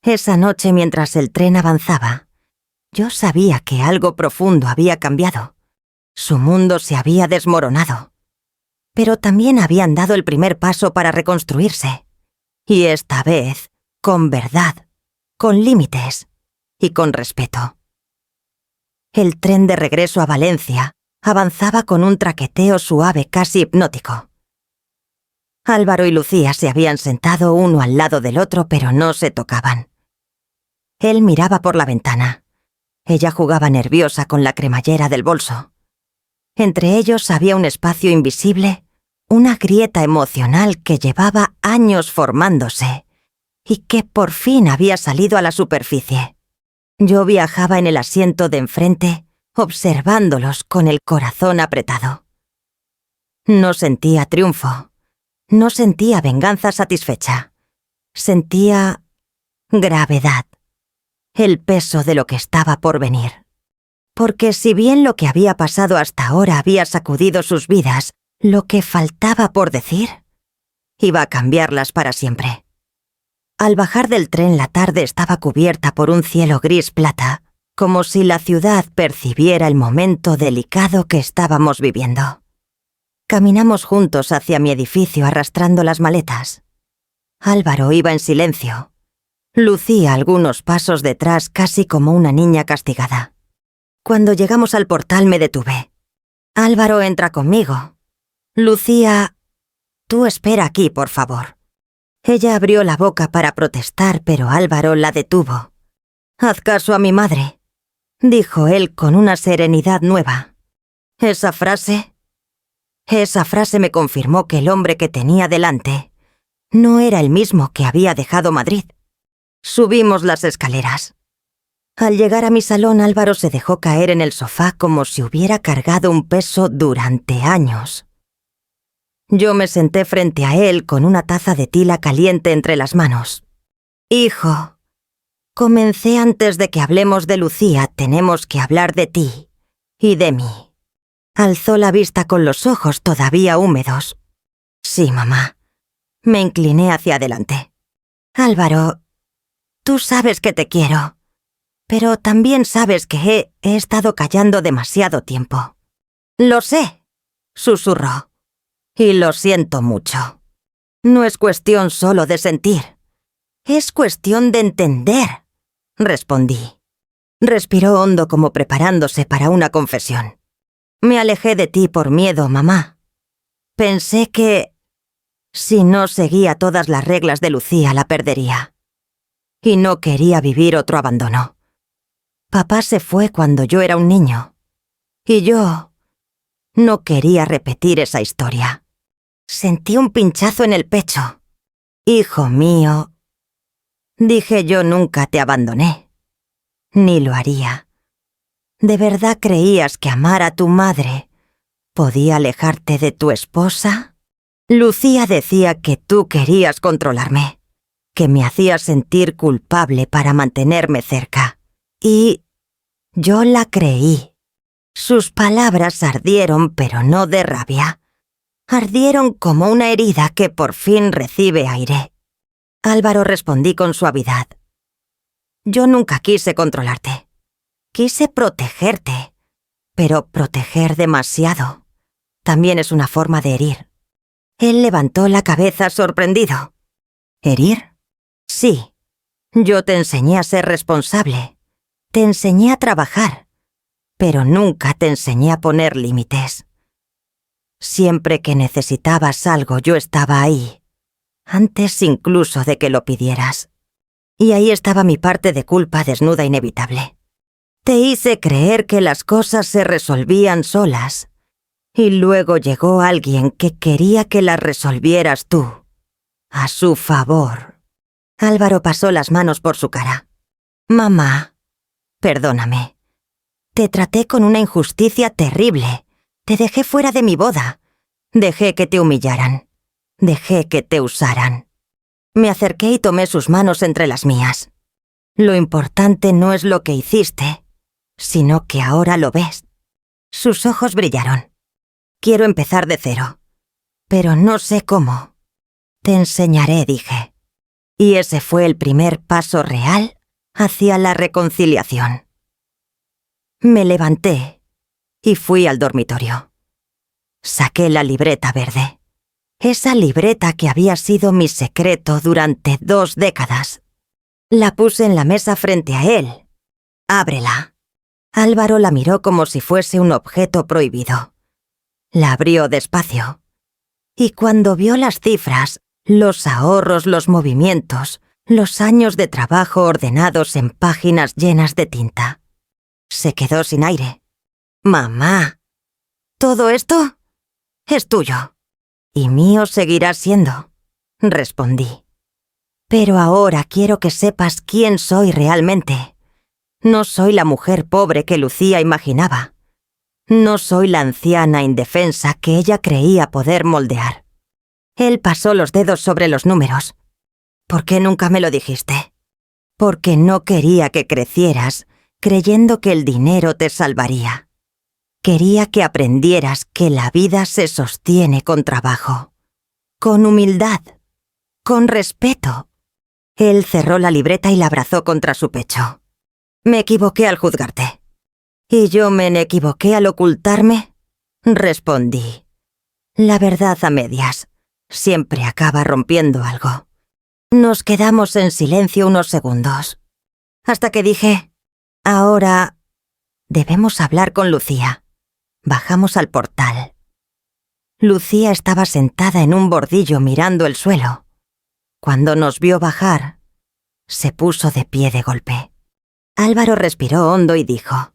Esa noche, mientras el tren avanzaba, yo sabía que algo profundo había cambiado. Su mundo se había desmoronado. Pero también habían dado el primer paso para reconstruirse. Y esta vez, con verdad, con límites y con respeto. El tren de regreso a Valencia avanzaba con un traqueteo suave, casi hipnótico. Álvaro y Lucía se habían sentado uno al lado del otro, pero no se tocaban. Él miraba por la ventana. Ella jugaba nerviosa con la cremallera del bolso. Entre ellos había un espacio invisible, una grieta emocional que llevaba años formándose y que por fin había salido a la superficie. Yo viajaba en el asiento de enfrente, observándolos con el corazón apretado. No sentía triunfo, no sentía venganza satisfecha. Sentía gravedad, el peso de lo que estaba por venir. Porque si bien lo que había pasado hasta ahora había sacudido sus vidas, lo que faltaba por decir iba a cambiarlas para siempre. Al bajar del tren, la tarde estaba cubierta por un cielo gris plata, como si la ciudad percibiera el momento delicado que estábamos viviendo. Caminamos juntos hacia mi edificio arrastrando las maletas. Álvaro iba en silencio. Lucía algunos pasos detrás, casi como una niña castigada. Cuando llegamos al portal me detuve. Álvaro, entra conmigo. Lucía, tú espera aquí, por favor. Ella abrió la boca para protestar, pero Álvaro la detuvo. Haz caso a mi madre, dijo él con una serenidad nueva. Esa frase me confirmó que el hombre que tenía delante no era el mismo que había dejado Madrid. Subimos las escaleras. Al llegar a mi salón, Álvaro se dejó caer en el sofá como si hubiera cargado un peso durante años. Yo me senté frente a él con una taza de tila caliente entre las manos. Hijo, comencé antes de que hablemos de Lucía, tenemos que hablar de ti y de mí. Alzó la vista con los ojos todavía húmedos. Sí, mamá. Me incliné hacia adelante. Álvaro, tú sabes que te quiero, pero también sabes que he estado callando demasiado tiempo. Lo sé, susurró. Y lo siento mucho. No es cuestión solo de sentir. Es cuestión de entender, respondí. Respiró hondo como preparándose para una confesión. Me alejé de ti por miedo, mamá. Pensé que si no seguía todas las reglas de Lucía la perdería. Y no quería vivir otro abandono. Papá se fue cuando yo era un niño. Y yo no quería repetir esa historia. Sentí un pinchazo en el pecho. Hijo mío, dije, yo nunca te abandoné. Ni lo haría. ¿De verdad creías que amar a tu madre podía alejarte de tu esposa? Lucía decía que tú querías controlarme, que me hacías sentir culpable para mantenerme cerca. Y yo la creí. Sus palabras ardieron, pero no de rabia. Ardieron como una herida que por fin recibe aire. Álvaro, respondí con suavidad. Yo nunca quise controlarte. Quise protegerte, pero proteger demasiado también es una forma de herir. Él levantó la cabeza sorprendido. ¿Herir? Sí. Yo te enseñé a ser responsable. Te enseñé a trabajar, pero nunca te enseñé a poner límites. Siempre que necesitabas algo, yo estaba ahí, antes incluso de que lo pidieras. Y ahí estaba mi parte de culpa desnuda inevitable. Te hice creer que las cosas se resolvían solas, y luego llegó alguien que quería que las resolvieras tú, a su favor. Álvaro pasó las manos por su cara. Mamá, perdóname. Te traté con una injusticia terrible. Te dejé fuera de mi boda. Dejé que te humillaran. Dejé que te usaran. Me acerqué y tomé sus manos entre las mías. Lo importante no es lo que hiciste, sino que ahora lo ves. Sus ojos brillaron. Quiero empezar de cero, pero no sé cómo. Te enseñaré, dije. Y ese fue el primer paso real hacia la reconciliación. Me levanté y fui al dormitorio. Saqué la libreta verde. Esa libreta que había sido mi secreto durante 2 décadas. La puse en la mesa frente a él. «Ábrela». Álvaro la miró como si fuese un objeto prohibido. La abrió despacio. Y cuando vio las cifras, los ahorros, los movimientos, los años de trabajo ordenados en páginas llenas de tinta, se quedó sin aire. «Mamá, ¿todo esto? Es tuyo. Y mío seguirá siendo», respondí. «Pero ahora quiero que sepas quién soy realmente. No soy la mujer pobre que Lucía imaginaba. No soy la anciana indefensa que ella creía poder moldear». Él pasó los dedos sobre los números. «¿Por qué nunca me lo dijiste?» «Porque no quería que crecieras creyendo que el dinero te salvaría. Quería que aprendieras que la vida se sostiene con trabajo, con humildad, con respeto». Él cerró la libreta y la abrazó contra su pecho. «Me equivoqué al juzgarte». «¿Y yo me equivoqué al ocultarme?», respondí. «La verdad a medias siempre acaba rompiendo algo». Nos quedamos en silencio unos segundos, hasta que dije: «Ahora debemos hablar con Lucía». Bajamos al portal. Lucía estaba sentada en un bordillo mirando el suelo. Cuando nos vio bajar, se puso de pie de golpe. Álvaro respiró hondo y dijo: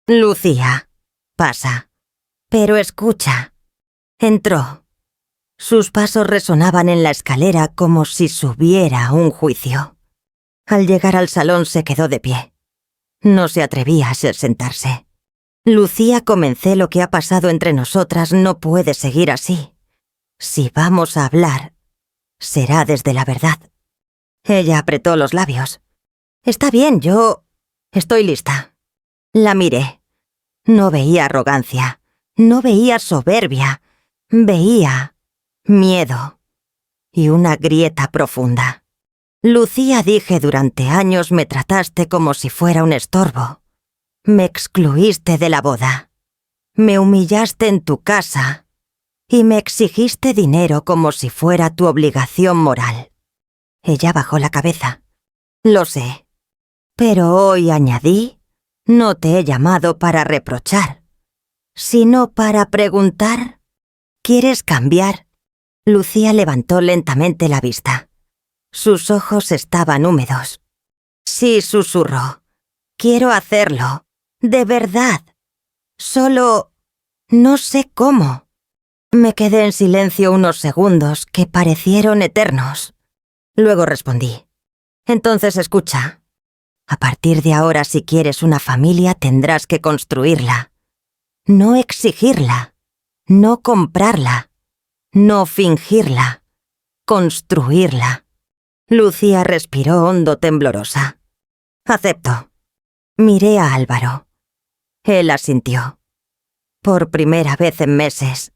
«Lucía, pasa». «Pero escucha». Entró. Sus pasos resonaban en la escalera como si subiera a un juicio. Al llegar al salón se quedó de pie. No se atrevía a sentarse. «Lucía, comencé, lo que ha pasado entre nosotras no puede seguir así. Si vamos a hablar, será desde la verdad». Ella apretó los labios. «Está bien, yo estoy lista». La miré. No veía arrogancia, no veía soberbia, veía miedo y una grieta profunda. «Lucía», dije, «durante años me trataste como si fuera un estorbo. Me excluiste de la boda. Me humillaste en tu casa y me exigiste dinero como si fuera tu obligación moral». Ella bajó la cabeza. «Lo sé. Pero hoy», añadí, «no te he llamado para reprochar, sino para preguntar. ¿Quieres cambiar?». Lucía levantó lentamente la vista. Sus ojos estaban húmedos. «Sí», susurró. «Quiero hacerlo. De verdad. Solo no sé cómo». Me quedé en silencio unos segundos que parecieron eternos. Luego respondí: «Entonces escucha. A partir de ahora, si quieres una familia, tendrás que construirla. No exigirla. No comprarla. No fingirla. Construirla». Lucía respiró hondo, temblorosa. «Acepto». Miré a Álvaro. Él asintió. Por primera vez en meses,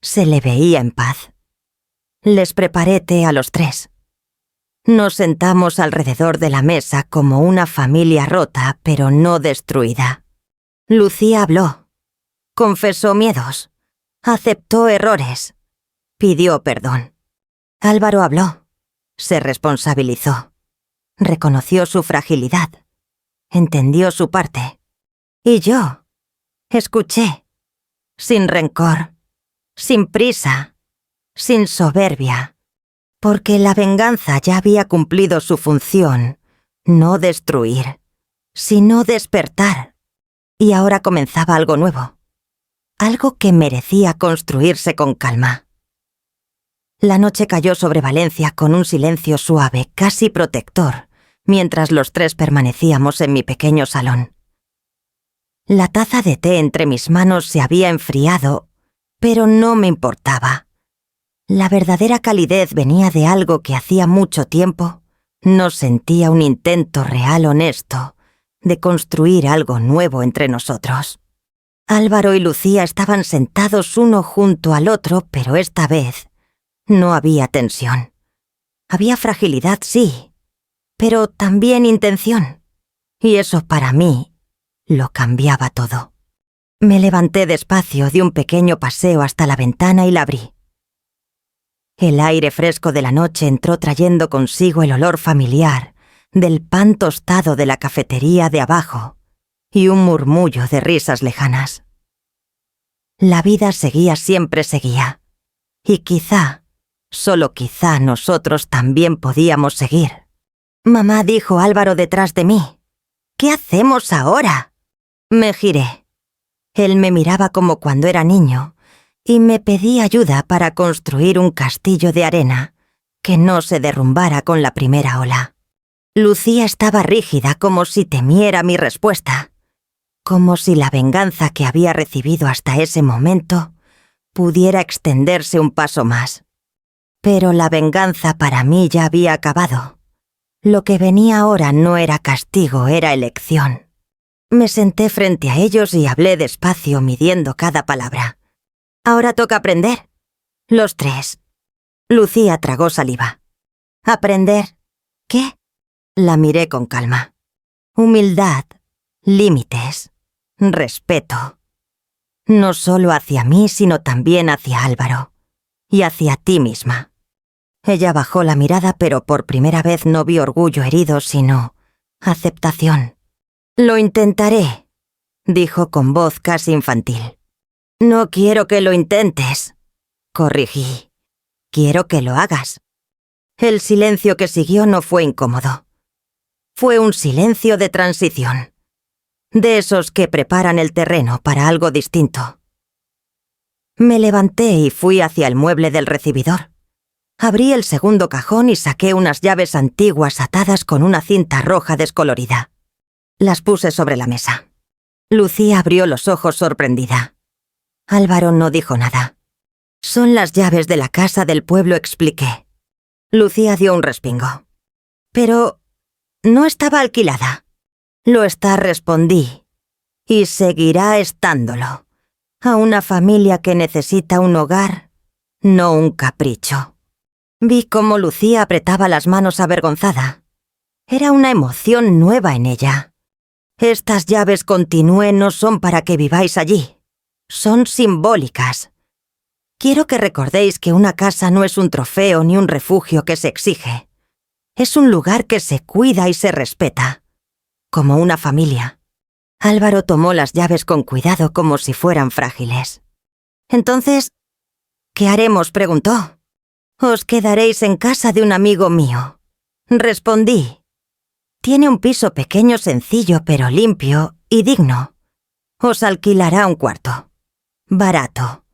se le veía en paz. Les preparé té a los 3. Nos sentamos alrededor de la mesa como una familia rota, pero no destruida. Lucía habló. Confesó miedos. Aceptó errores. Pidió perdón. Álvaro habló. Se responsabilizó. Reconoció su fragilidad. Entendió su parte. Y yo escuché. Sin rencor. Sin prisa. Sin soberbia. Porque la venganza ya había cumplido su función, no destruir, sino despertar. Y ahora comenzaba algo nuevo, algo que merecía construirse con calma. La noche cayó sobre Valencia con un silencio suave, casi protector, mientras los 3 permanecíamos en mi pequeño salón. La taza de té entre mis manos se había enfriado, pero no me importaba. La verdadera calidez venía de algo que hacía mucho tiempo no sentía, un intento real, honesto, de construir algo nuevo entre nosotros. Álvaro y Lucía estaban sentados uno junto al otro, pero esta vez no había tensión. Había fragilidad, sí, pero también intención. Y eso para mí lo cambiaba todo. Me levanté despacio, di un pequeño paseo hasta la ventana y la abrí. El aire fresco de la noche entró trayendo consigo el olor familiar del pan tostado de la cafetería de abajo y un murmullo de risas lejanas. La vida siempre seguía, y quizá, solo quizá nosotros también podíamos seguir. Mamá, dijo Álvaro detrás de mí. ¿Qué hacemos ahora? Me giré. Él me miraba como cuando era niño y me pedía ayuda para construir un castillo de arena que no se derrumbara con la primera ola. Lucía estaba rígida como si temiera mi respuesta, como si la venganza que había recibido hasta ese momento pudiera extenderse un paso más. Pero la venganza para mí ya había acabado. Lo que venía ahora no era castigo, era elección. Me senté frente a ellos y hablé despacio, midiendo cada palabra. Ahora toca aprender. Los tres. Lucía tragó saliva. ¿Aprender? ¿Qué? La miré con calma. Humildad, límites, respeto. No solo hacia mí, sino también hacia Álvaro. Y hacia ti misma. Ella bajó la mirada, pero por primera vez no vi orgullo herido, sino aceptación. Lo intentaré, dijo con voz casi infantil. No quiero que lo intentes, corrigí. Quiero que lo hagas. El silencio que siguió no fue incómodo. Fue un silencio de transición, de esos que preparan el terreno para algo distinto. Me levanté y fui hacia el mueble del recibidor. Abrí el segundo cajón y saqué unas llaves antiguas atadas con una cinta roja descolorida. Las puse sobre la mesa. Lucía abrió los ojos sorprendida. Álvaro no dijo nada. Son las llaves de la casa del pueblo, expliqué. Lucía dio un respingo. Pero no estaba alquilada. Lo está, respondí. Y seguirá estándolo. A una familia que necesita un hogar, no un capricho. Vi cómo Lucía apretaba las manos avergonzada. Era una emoción nueva en ella. Estas llaves, continué, no son para que viváis allí. Son simbólicas. Quiero que recordéis que una casa no es un trofeo ni un refugio que se exige. Es un lugar que se cuida y se respeta. Como una familia. Álvaro tomó las llaves con cuidado como si fueran frágiles. Entonces, ¿qué haremos?, preguntó. Os quedaréis en casa de un amigo mío. Respondí. Tiene un piso pequeño, sencillo, pero limpio y digno. Os alquilará un cuarto. Barato.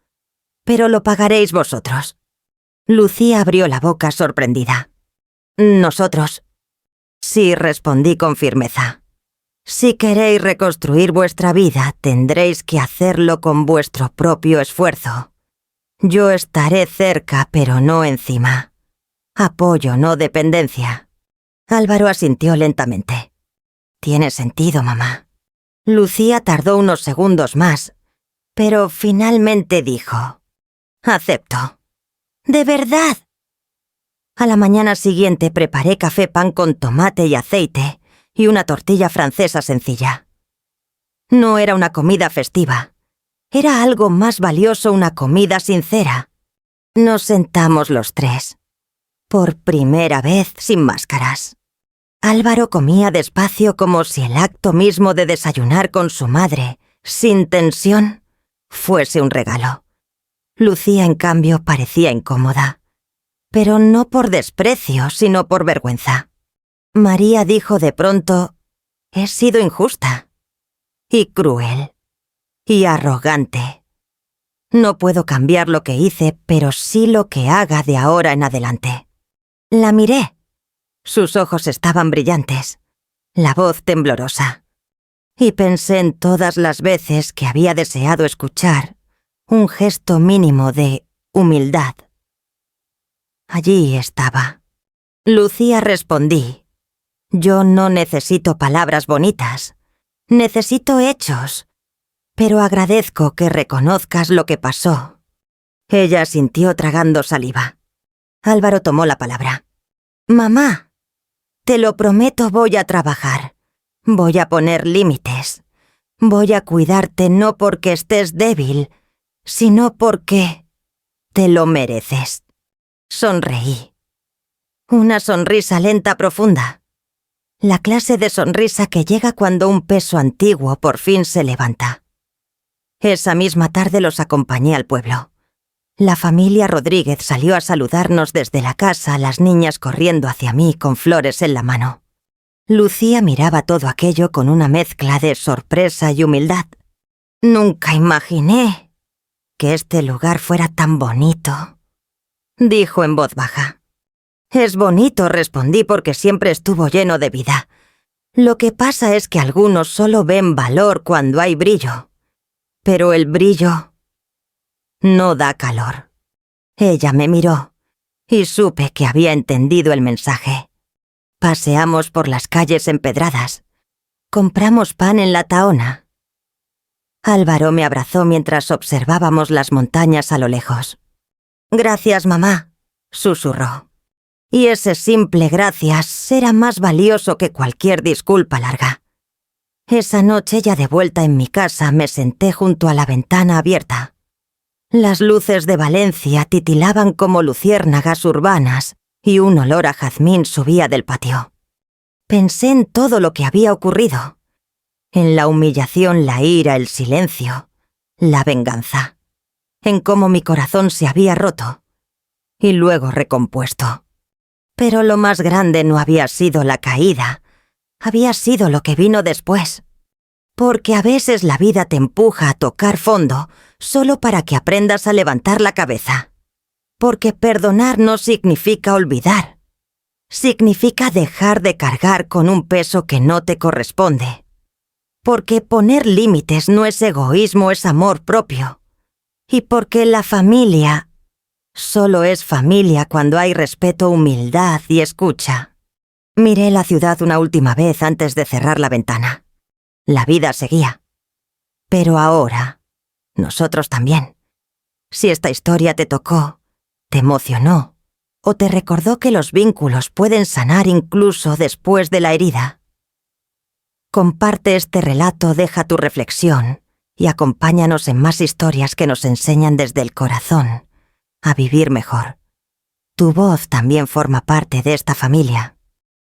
Pero lo pagaréis vosotros. Lucía abrió la boca sorprendida. ¿Nosotros? Sí, respondí con firmeza. Si queréis reconstruir vuestra vida, tendréis que hacerlo con vuestro propio esfuerzo. Yo estaré cerca, pero no encima. Apoyo, no dependencia. Álvaro asintió lentamente. Tiene sentido, mamá. Lucía tardó unos segundos más, pero finalmente dijo: acepto. ¿De verdad? A la mañana siguiente preparé café, pan con tomate y aceite y una tortilla francesa sencilla. No era una comida festiva. Era algo más valioso, una comida sincera. Nos sentamos los tres. Por primera vez sin máscaras. Álvaro comía despacio como si el acto mismo de desayunar con su madre, sin tensión, fuese un regalo. Lucía, en cambio, parecía incómoda. Pero no por desprecio, sino por vergüenza. María dijo de pronto: he sido injusta. Y cruel. Y arrogante. No puedo cambiar lo que hice, pero sí lo que haga de ahora en adelante. La miré. Sus ojos estaban brillantes, la voz temblorosa. Y pensé en todas las veces que había deseado escuchar un gesto mínimo de humildad. Allí estaba. Lucía, respondí. Yo no necesito palabras bonitas. Necesito hechos. pero agradezco que reconozcas lo que pasó. Ella asintió tragando saliva. Álvaro tomó la palabra. Mamá, te lo prometo, voy a trabajar. Voy a poner límites. Voy a cuidarte no porque estés débil, sino porque te lo mereces. Sonreí. Una sonrisa lenta profunda. La clase de sonrisa que llega cuando un peso antiguo por fin se levanta. Esa misma tarde los acompañé al pueblo. La familia Rodríguez salió a saludarnos desde la casa, las niñas corriendo hacia mí con flores en la mano. Lucía miraba todo aquello con una mezcla de sorpresa y humildad. Nunca imaginé que este lugar fuera tan bonito, dijo en voz baja. Es bonito, respondí, porque siempre estuvo lleno de vida. Lo que pasa es que algunos solo ven valor cuando hay brillo. Pero el brillo no da calor. Ella me miró y supe que había entendido el mensaje. Paseamos por las calles empedradas. Compramos pan en la Tahona. Álvaro me abrazó mientras observábamos las montañas a lo lejos. Gracias, mamá, susurró. Y ese simple gracias era más valioso que cualquier disculpa larga. Esa noche, ya de vuelta en mi casa, me senté junto a la ventana abierta. Las luces de Valencia titilaban como luciérnagas urbanas y un olor a jazmín subía del patio. Pensé en todo lo que había ocurrido. En la humillación, la ira, el silencio, la venganza. En cómo mi corazón se había roto y luego recompuesto. Pero lo más grande no había sido la caída, había sido lo que vino después. Porque a veces la vida te empuja a tocar fondo solo para que aprendas a levantar la cabeza. Porque perdonar no significa olvidar. Significa dejar de cargar con un peso que no te corresponde. Porque poner límites no es egoísmo, es amor propio. Y porque la familia solo es familia cuando hay respeto, humildad y escucha. Miré la ciudad una última vez antes de cerrar la ventana. La vida seguía. Pero ahora, nosotros también. Si esta historia te tocó, te emocionó, o te recordó que los vínculos pueden sanar incluso después de la herida, comparte este relato, deja tu reflexión y acompáñanos en más historias que nos enseñan desde el corazón a vivir mejor. Tu voz también forma parte de esta familia.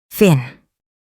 Fin.